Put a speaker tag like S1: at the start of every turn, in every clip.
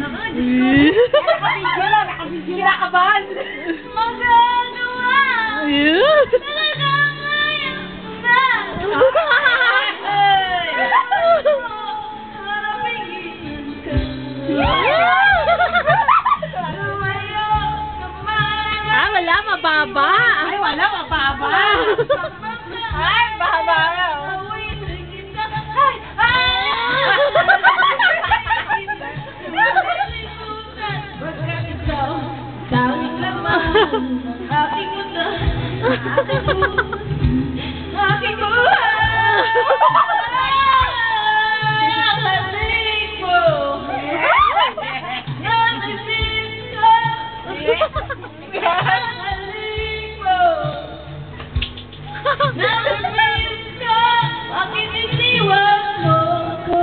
S1: Naku, Diyos ko. Nakabidyo lang, nakabidyo. Kinakabahan. Magagawa. Talaga ngayon na.
S2: Wala, mababa.
S1: Ay, wala, mababa. Ay, baba na. Tawing laman, aking mundo, aking buhay. Nakalik mo, nakasip ko, nakalik mo, nakasip ko, bakit iniwan mo ako?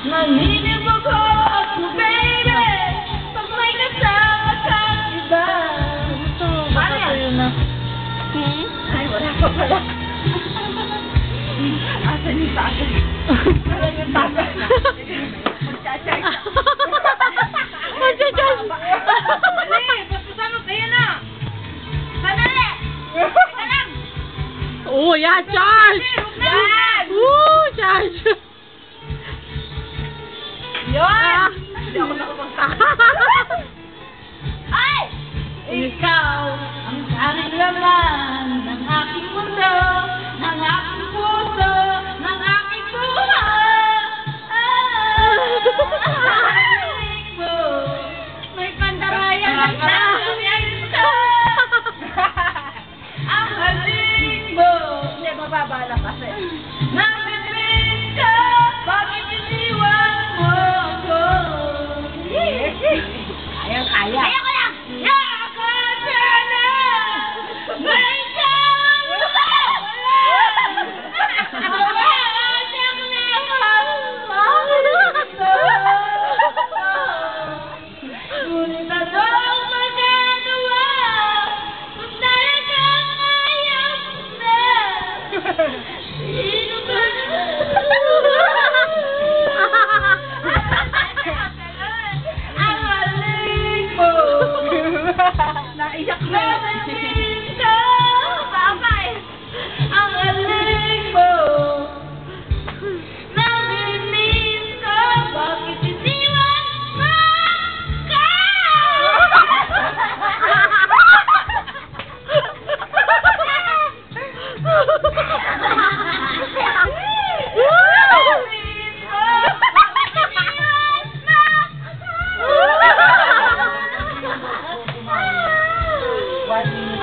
S1: Naninib ako, baby, pag may kasama kang iba. Paano yan? Ay, wala pa pala. Asan yung tagal? Asan yung tagal? Magcha-charge.
S2: Magcha-charge.
S1: Dali, basta mo, kaya na. Sandali. Ika lang.
S2: Oh, yeah, charge.
S1: Yan.
S2: Charge.
S1: Yun! Hindi ako nakapagkakita. Ay! Ikaw ang aking laman ng aking mundo, ng aking puso, ng aking buhay. Halik mo, may pandarayan ang tangin ka. Ang halik mo, hindi, mababa lang kasi. Nabibig ka, bakit iniwan mo? Kaya ko lang! Yakap sana! May tawag mo ba? Wala! Siyang ngunit anong magagawa kung talagang ayaw na? Sino ba? Naiyak na. Namiss ko, babay. Ang aling mo. Namimiss ko, bakit iniwan mo ka?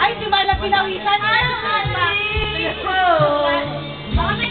S1: Ay, di ba na pinawisan? Ay, baka may